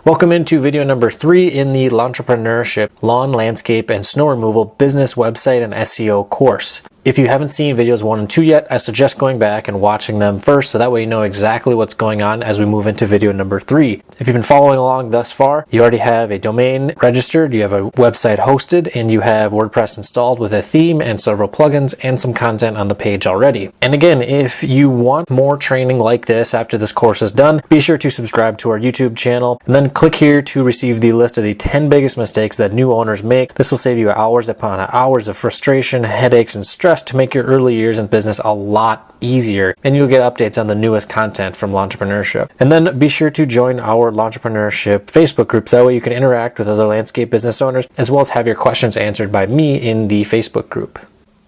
Welcome into video number 3 in the Entrepreneurship Lawn, Landscape, and Snow Removal Business Website and SEO course. If you haven't seen videos 1 and 2 yet, I suggest going back and watching them first so that way you know exactly what's going on as we move into video number 3. If you've been following along thus far, you already have a domain registered, you have a website hosted, and you have WordPress installed with a theme and several plugins and some content on the page already. And again, if you want more training like this after this course is done, be sure to subscribe to our YouTube channel and then click here to receive the list of the 10 biggest mistakes that new owners make. This will save you hours upon hours of frustration, headaches, and stress to make your early years in business a lot easier, and you'll get updates on the newest content from Entrepreneurship. And then be sure to join our Entrepreneurship Facebook group so that way you can interact with other landscape business owners as well as have your questions answered by me in the Facebook group.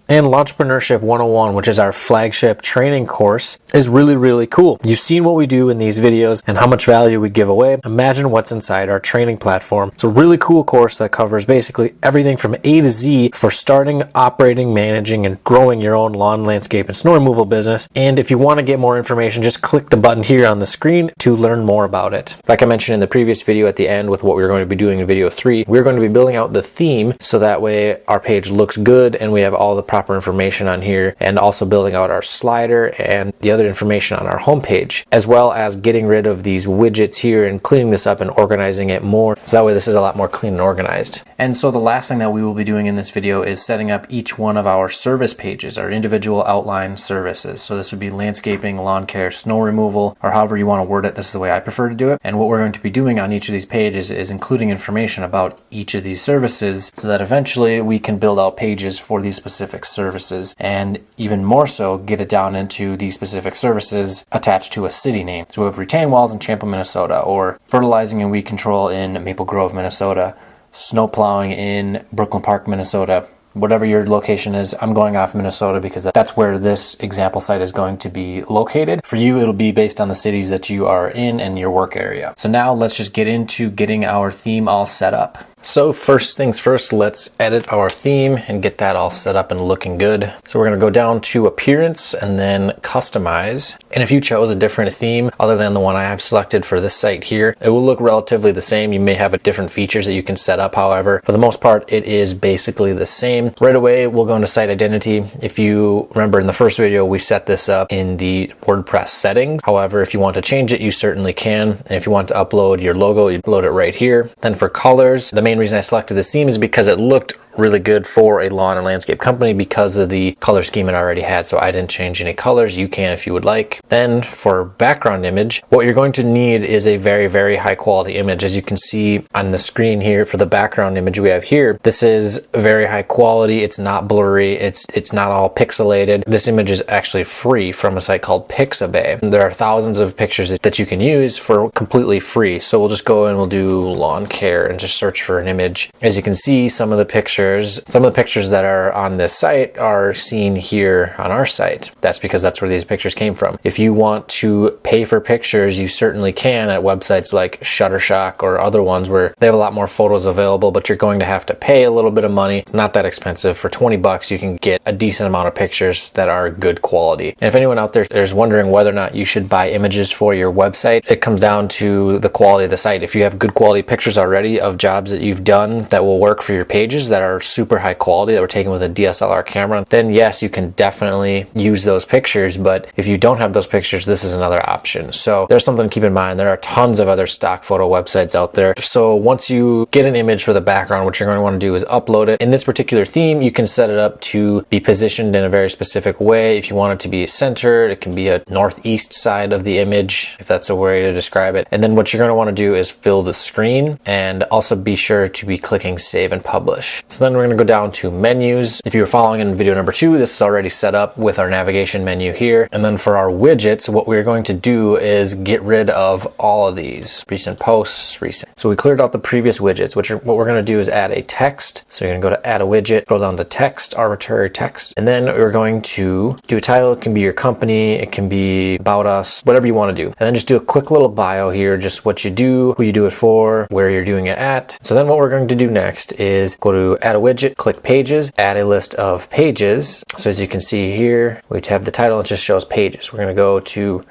And Entrepreneurship 101, which is our flagship training course, is really cool. You've seen what we do in these videos and how much value we give away. Imagine what's inside our training platform. It's a really cool course that covers basically everything from A to Z for starting, operating, managing, and growing your own lawn, landscape, and snow removal business. And if you want to get more information, just click the button here on the screen to learn more about it. Like I mentioned in the previous video at the end with what we're going to be doing in video 3, we're going to be building out the theme so that way our page looks good and we have all the proper information on here, and also building out our slider and the other information on our homepage, as well as getting rid of these widgets here and cleaning this up and organizing it more so that way this is a lot more clean and organized. And so the last thing that we will be doing in this video is setting up each one of our service pages, our individual outline services. So this would be landscaping, lawn care, snow removal, or however you want to word it. This is the way I prefer to do it. And what we're going to be doing on each of these pages is including information about each of these services so that eventually we can build out pages for these specific services, and even more so get it down into these specific services attached to a city name. So we have retaining walls in Champa, Minnesota, or fertilizing and weed control in Maple Grove, Minnesota, snow plowing in Brooklyn Park, Minnesota. Whatever your location is, I'm going off Minnesota because that's where this example site is going to be located. For you, it'll be based on the cities that you are in and your work area. So now let's just get into getting our theme all set up. So first things first, let's edit our theme and get that all set up and looking good. So we're going to go down to appearance and then customize. And if you chose a different theme other than the one I have selected for this site here, it will look relatively the same. You may have different features that you can set up. However, for the most part, it is basically the same. Right away, we'll go into site identity. If you remember in the first video, we set this up in the WordPress settings. However, if you want to change it, you certainly can. And if you want to upload your logo, you upload it right here. Then for colors, the main reason I selected this theme is because it looked really good for a lawn and landscape company because of the color scheme it already had. So I didn't change any colors. You can if you would like. Then for background image, what you're going to need is a very high quality image. As you can see on the screen here for the background image we have here, this is very high quality. It's not blurry. It's not all pixelated. This image is actually free from a site called Pixabay. And there are thousands of pictures that you can use for completely free. So we'll just go and we'll do lawn care and just search for an image. As you can see, some of the pictures that are on this site are seen here on our site. That's because that's where these pictures came from. If you want to pay for pictures, you certainly can at websites like Shutterstock or other ones where they have a lot more photos available, but you're going to have to pay a little bit of money. It's not that expensive. For 20 bucks, you can get a decent amount of pictures that are good quality. And if anyone out there is wondering whether or not you should buy images for your website, it comes down to the quality of the site. If you have good quality pictures already of jobs that you've done that will work for your pages that are super high quality that were taken with a DSLR camera, then yes, you can definitely use those pictures. But if you don't have those pictures, this is another option. So there's something to keep in mind. There are tons of other stock photo websites out there. So once you get an image for the background, what you're going to want to do is upload it. In this particular theme, you can set it up to be positioned in a very specific way. If you want it to be centered, it can be a northeast side of the image, if that's a way to describe it. And then what you're going to want to do is fill the screen and also be sure to be clicking save and publish. So then we're going to go down to menus. If you were following in video number 2, this is already set up with our navigation menu here. And then for our widgets, what we're going to do is get rid of all of these recent posts, recent. So we cleared out the previous widgets, what we're going to do is add a text. So you're going to go to add a widget, go down to text, arbitrary text, and then we're going to do a title. It can be your company, it can be about us, whatever you want to do. And then just do a quick little bio here, just what you do, who you do it for, where you're doing it at. So then what we're going to do next is go to add a widget, click pages, add a list of pages. So as you can see here, we have the title, it just shows pages. We're going to go to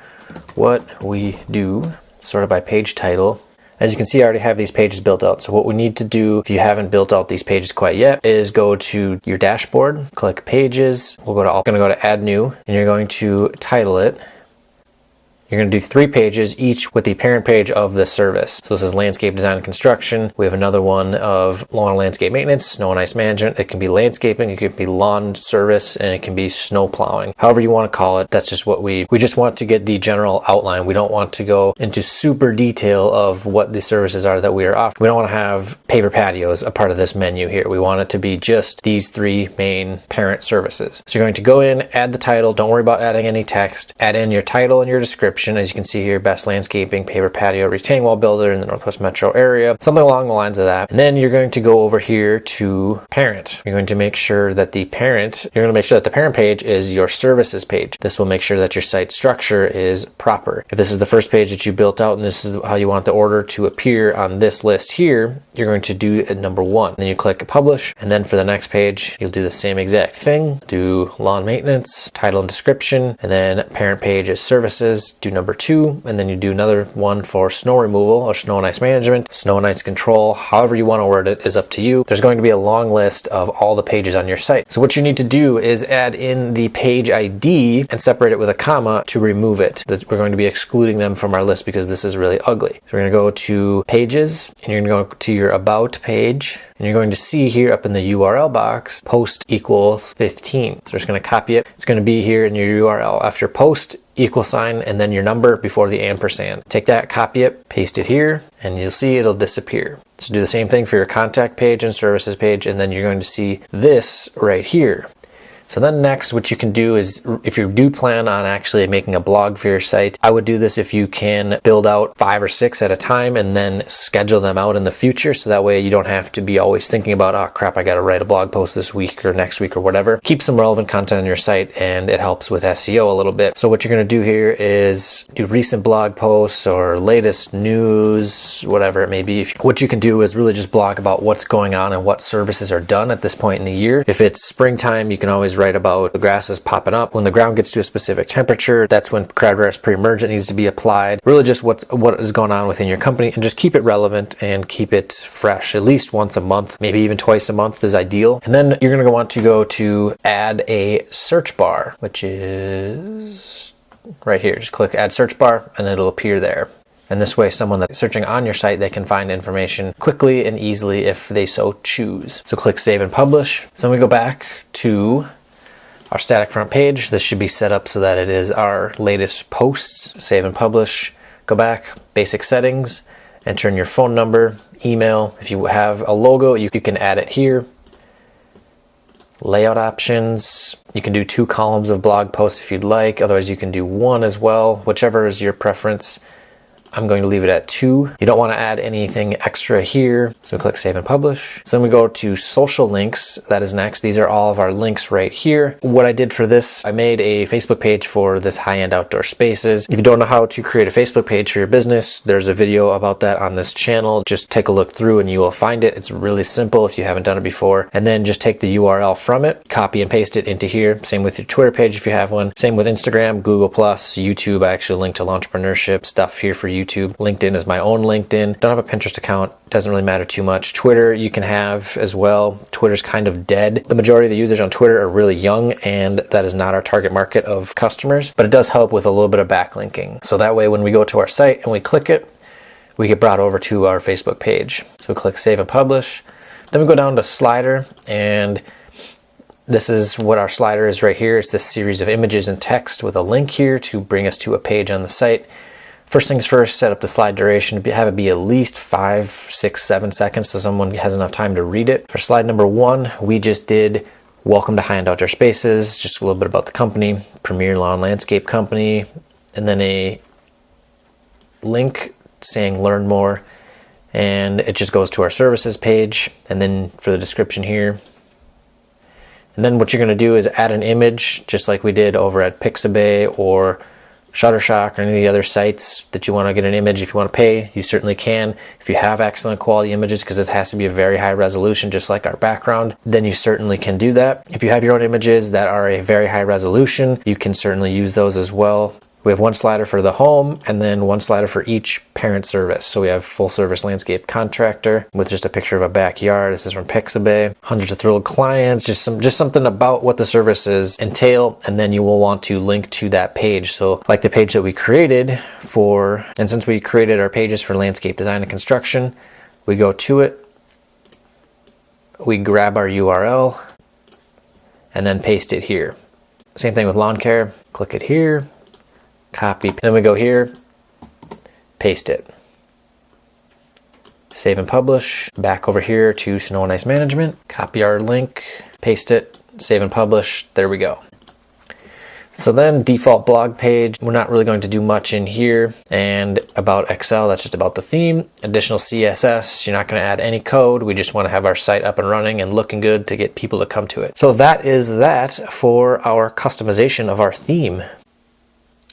what we do, sort of by page title. As you can see, I already have these pages built out. So what we need to do, if you haven't built out these pages quite yet, is go to your dashboard, click Pages. I'm going to go to Add New, and you're going to title it. You're going to do 3 pages, each with the parent page of the service. So this is landscape design and construction. We have another one of lawn and landscape maintenance, snow and ice management. It can be landscaping, it could be lawn service, and it can be snow plowing. However you want to call it, that's just what we just want to get the general outline. We don't want to go into super detail of what the services are that we are offering. We don't want to have paver patios a part of this menu here. We want it to be just these 3 main parent services. So you're going to go in, add the title. Don't worry about adding any text. Add in your title and your description. As you can see here, best landscaping, paver patio, retaining wall builder in the Northwest Metro area, something along the lines of that. And then you're going to go over here to parent. You're going to make sure that the parent page is your services page. This will make sure that your site structure is proper. If this is the first page that you built out and this is how you want the order to appear on this list here, you're going to do it number 1. Then you click publish, and then for the next page, you'll do the same exact thing. Do lawn maintenance, title and description, and then parent page is services. Do number 2, and then you do another one for snow removal or snow and ice management, snow and ice control. However you want to word it is up to you. There's going to be a long list of all the pages on your site. So what you need to do is add in the page ID and separate it with a comma to remove it. We're going to be excluding them from our list because this is really ugly. So we're going to go to pages, and you're going to go to your about page, and you're going to see here up in the URL box, post equals 15. So we're just going to copy it. It's going to be here in your URL after post equal sign and then your number before the ampersand. Take that, copy it, paste it here, and you'll see it'll disappear. So do the same thing for your contact page and services page, and then you're going to see this right here. So then next, what you can do is, if you do plan on actually making a blog for your site, I would do this if you can build out 5 or 6 at a time and then schedule them out in the future. So that way you don't have to be always thinking about, oh crap, I got to write a blog post this week or next week or whatever. Keep some relevant content on your site, and it helps with SEO a little bit. So what you're going to do here is do recent blog posts or latest news, whatever it may be. What you can do is really just blog about what's going on and what services are done at this point in the year. If it's springtime, you can always write about the grass is popping up. When the ground gets to a specific temperature, that's when crabgrass pre-emergent needs to be applied. Really just what is going on within your company, and just keep it relevant and keep it fresh. At least once a month, maybe even twice a month is ideal. And then you're going to want to go to add a search bar, which is right here. Just click add search bar and it'll appear there. And this way, someone that's searching on your site, they can find information quickly and easily if they so choose. So click save and publish. So then we go back to our static front page. This should be set up so that it is our latest posts. Save and publish. Go back, basic settings, enter in your phone number, email. If you have a logo, you can add it here. Layout options. You can do 2 columns of blog posts if you'd like. Otherwise, you can do 1 as well, whichever is your preference. I'm going to leave it at 2. You don't want to add anything extra here. So click save and publish. So then we go to social links. That is next. These are all of our links right here. What I did for this, I made a Facebook page for this high-end outdoor spaces. If you don't know how to create a Facebook page for your business, there's a video about that on this channel. Just take a look through and you will find it. It's really simple if you haven't done it before. And then just take the URL from it, copy and paste it into here. Same with your Twitter page if you have one. Same with Instagram, Google+, YouTube. I actually link to entrepreneurship stuff here for YouTube. LinkedIn is my own LinkedIn. Don't have a Pinterest account. Doesn't really matter too much. Twitter you can have as well. Twitter's kind of dead. The majority of the users on Twitter are really young, and that is not our target market of customers, but it does help with a little bit of backlinking. So that way when we go to our site and we click it, we get brought over to our Facebook page. So click save and publish. Then we go down to slider, and this is what our slider is right here. It's this series of images and text with a link here to bring us to a page on the site. First things first, set up the slide duration, have it be at least 5, 6, 7 seconds so someone has enough time to read it. For slide number 1, we just did welcome to High-End Outdoor Spaces, just a little bit about the company, Premier Lawn Landscape Company, and then a link saying learn more, and it just goes to our services page. And then for the description here, and then what you're going to do is add an image just like we did over at Pixabay or Shutterstock or any of the other sites that you want to get an image. If you want to pay, you certainly can. If you have excellent quality images, because it has to be a very high resolution, just like our background, then you certainly can do that. If you have your own images that are a very high resolution, you can certainly use those as well. We have one slider for the home and then one slider for each parent service. So we have full service landscape contractor with just a picture of a backyard. This is from Pixabay. Hundreds of thrilled clients, just something about what the services entail, and then you will want to link to that page. So like the page that we created and since we created our pages for landscape design and construction, we go to it, we grab our URL, and then paste it here. Same thing with lawn care. Click it here, copy, then we go here, paste it. Save and publish. Back over here to snow and ice management, copy our link, paste it, save and publish. There we go. So then default blog page, we're not really going to do much in here. And about Excel, that's just about the theme. Additional CSS, you're not going to add any code. We just want to have our site up and running and looking good to get people to come to it. So that is that for our customization of our theme.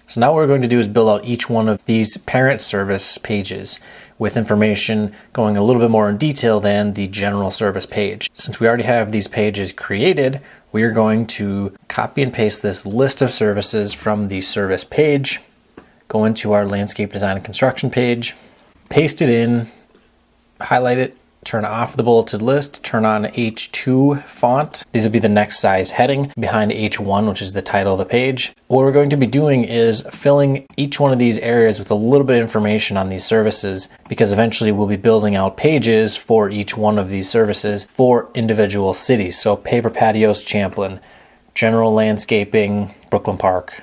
So now what we're going to do is build out each one of these parent service pages with information going a little bit more in detail than the general service page. Since we already have these pages created, we are going to copy and paste this list of services from the service page, go into our landscape design and construction page, paste it in, highlight it, turn off the bulleted list, turn on H2 font. These will be the next size heading behind H1, which is the title of the page. What we're going to be doing is filling each one of these areas with a little bit of information on these services, because eventually we'll be building out pages for each one of these services for individual cities. So paver patios, Champlin, general landscaping, Brooklyn Park,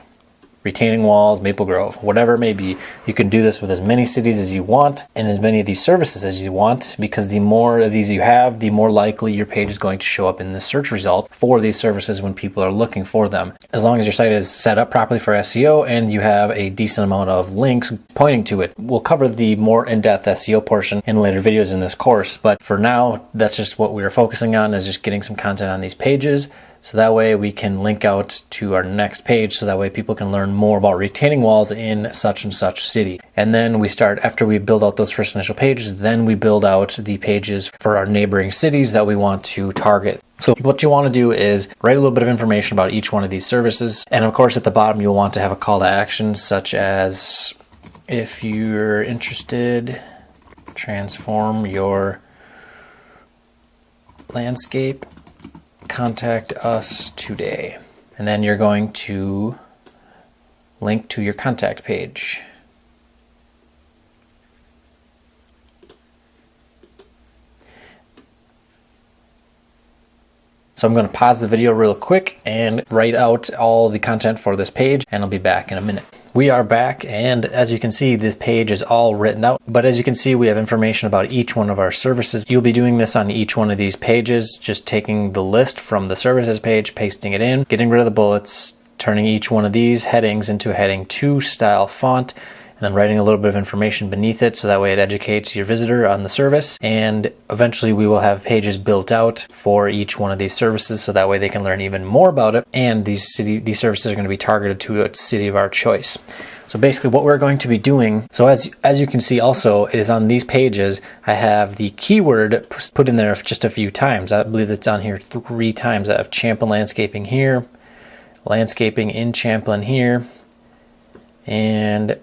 retaining walls, Maple Grove, whatever it may be. You can do this with as many cities as you want and as many of these services as you want, because the more of these you have, the more likely your page is going to show up in the search result for these services when people are looking for them. As long as your site is set up properly for SEO and you have a decent amount of links pointing to it. We'll cover the more in-depth SEO portion in later videos in this course, but for now, that's just what we are focusing on, is just getting some content on these pages. So that way we can link out to our next page, so that way people can learn more about retaining walls in such and such city. And then we start, after we build out those first initial pages, then we build out the pages for our neighboring cities that we want to target. So what you want to do is write a little bit of information about each one of these services. And of course at the bottom you'll want to have a call to action, such as, if you're interested, transform your landscape, contact us today. And then you're going to link to your contact page. So I'm going to pause the video real quick and write out all the content for this page, and I'll be back in a minute. We are back, and as you can see, this page is all written out. But as you can see, we have information about each one of our services. You'll be doing this on each one of these pages, just taking the list from the services page, pasting it in, getting rid of the bullets, turning each one of these headings into a heading 2 style font, and then writing a little bit of information beneath it, so that way it educates your visitor on the service. And eventually we will have pages built out for each one of these services, so that way they can learn even more about it. And these services are going to be targeted to a city of our choice. So basically what we're going to be doing, so as you can see also, is on these pages, I have the keyword put in there just a few times. I believe it's on here 3 times. I have Champlin Landscaping here, landscaping in Champlin here, and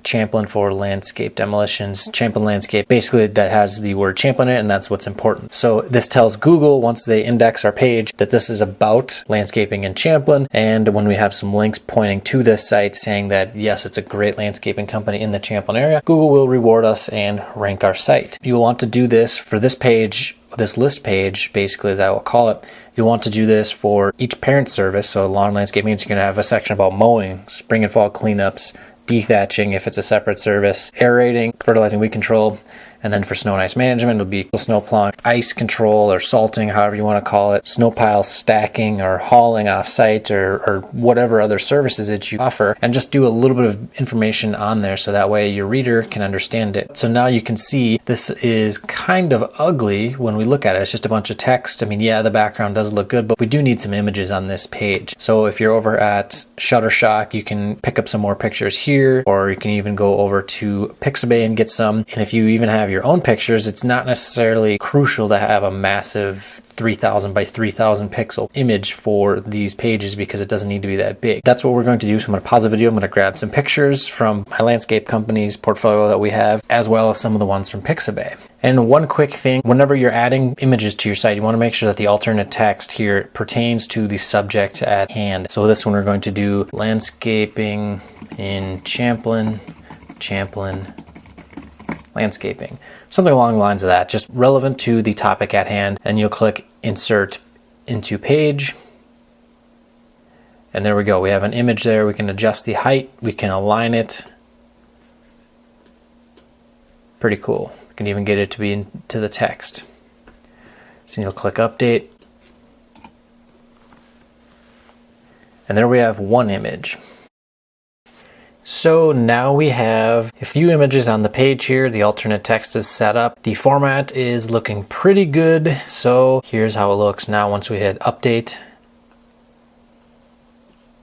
Champlin for landscape demolitions, Champlin landscape, basically that has the word Champlin in it, and that's what's important. So this tells Google, once they index our page, that this is about landscaping in Champlin. And when we have some links pointing to this site saying that yes, it's a great landscaping company in the Champlin area, Google will reward us and rank our site. You'll want to do this for this page, this list page, basically, as I will call it. You'll want to do this for each parent service. So lawn landscape means you're going to have a section about mowing, spring and fall cleanups, dethatching if it's a separate service, aerating, fertilizing, weed control, and then for snow and ice management, it'll be snow plowing, ice control, or salting, however you want to call it, snow pile stacking, or hauling off site, or whatever other services that you offer, and just do a little bit of information on there so that way your reader can understand it. So now you can see this is kind of ugly when we look at it. It's just a bunch of text. I mean, yeah, the background does look good, but we do need some images on this page. So if you're over at Shutterstock, you can pick up some more pictures here, or you can even go over to Pixabay and get some. And if you even have your own pictures, it's not necessarily crucial to have a massive 3,000 by 3,000 pixel image for these pages because it doesn't need to be that big. That's what we're going to do. So I'm going to pause the video. I'm going to grab some pictures from my landscape company's portfolio that we have, as well as some of the ones from Pixabay. And one quick thing, whenever you're adding images to your site, you want to make sure that the alternate text here pertains to the subject at hand. So this one we're going to do landscaping in Champlin landscaping. Something along the lines of that, just relevant to the topic at hand. And you'll click insert into page. And there we go. We have an image there. We can adjust the height. We can align it. Pretty cool. We can even get it to be into the text. So you'll click update. And there we have one image. So now we have a few images on the page here. The alternate text is set up. The format is looking pretty good. So here's how it looks now once we hit update.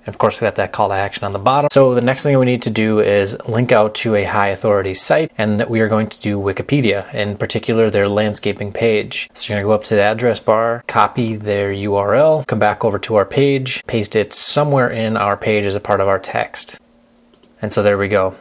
And of course, we got that call to action on the bottom. So the next thing we need to do is link out to a high authority site, and we are going to do Wikipedia, in particular their landscaping page. So you're gonna go up to the address bar, copy their URL, come back over to our page, paste it somewhere in our page as a part of our text. And so there we go.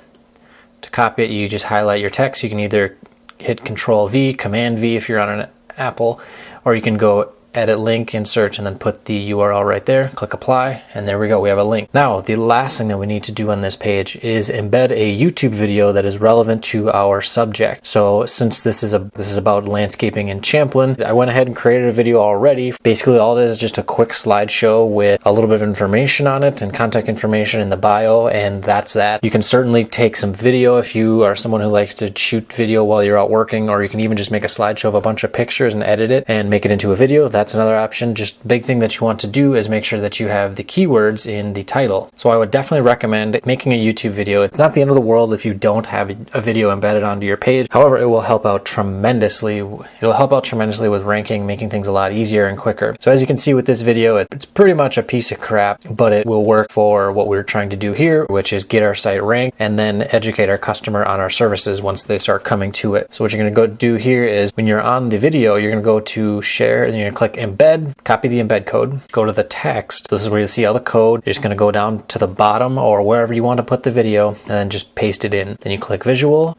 To copy it, you just highlight your text. You can either hit Control V, Command V if you're on an Apple, or you can go edit link, insert, and then put the URL right there, click apply, and there we go, we have a link. Now, the last thing that we need to do on this page is embed a YouTube video that is relevant to our subject. So since this is about landscaping in Champlin, I went ahead and created a video already. Basically, all it is just a quick slideshow with a little bit of information on it and contact information in the bio, and that's that. You can certainly take some video if you are someone who likes to shoot video while you're out working, or you can even just make a slideshow of a bunch of pictures and edit it and make it into a video. That's another option. Just big thing that you want to do is make sure that you have the keywords in the title. So I would definitely recommend making a YouTube video. It's not the end of the world if you don't have a video embedded onto your page. However, it will help out tremendously. It'll help out tremendously with ranking, making things a lot easier and quicker. So as you can see with this video, it's pretty much a piece of crap, but it will work for what we're trying to do here, which is get our site ranked and then educate our customer on our services once they start coming to it. So what you're going to go do here is when you're on the video, you're going to go to share and you're going to click embed, copy the embed code, go to the text. This is where you'll see all the code. You're just going to go down to the bottom or wherever you want to put the video and then just paste it in. Then you click visual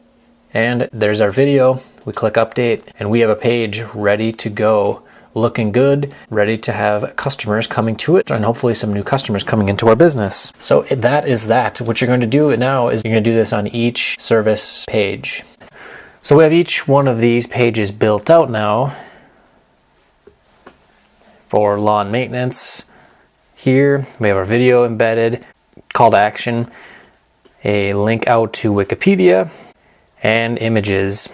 and there's our video. We click update and we have a page ready to go, looking good, ready to have customers coming to it and hopefully some new customers coming into our business. So that is that. What you're going to do now is you're going to do this on each service page. So we have each one of these pages built out now. For lawn maintenance, here we have our video embedded, call to action, a link out to Wikipedia, and images.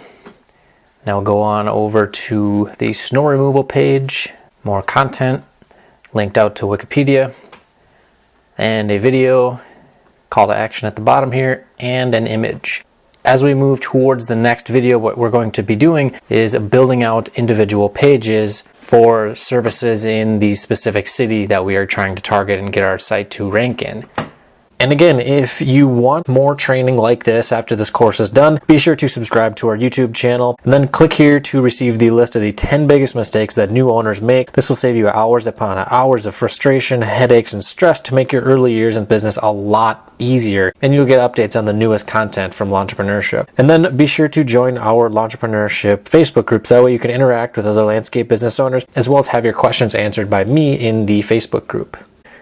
Now go on over to the snow removal page, more content, linked out to Wikipedia, and a video, call to action at the bottom here, and an image. As we move towards the next video, what we're going to be doing is building out individual pages for services in the specific city that we are trying to target and get our site to rank in. And again, if you want more training like this after this course is done, be sure to subscribe to our YouTube channel and then click here to receive the list of the 10 biggest mistakes that new owners make. This will save you hours upon hours of frustration, headaches, and stress to make your early years in business a lot easier. And you'll get updates on the newest content from Launchpreneurship. And then be sure to join our Launchpreneurship Facebook groups. That way you can interact with other landscape business owners as well as have your questions answered by me in the Facebook group.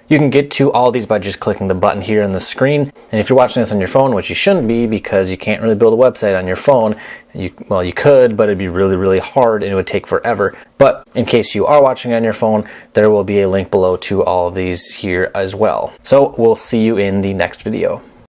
You can get to all these by just clicking the button here on the screen. And if you're watching this on your phone, which you shouldn't be because you can't really build a website on your phone, well, you could, but it'd be really, really hard and it would take forever. But in case you are watching on your phone, there will be a link below to all of these here as well. So we'll see you in the next video.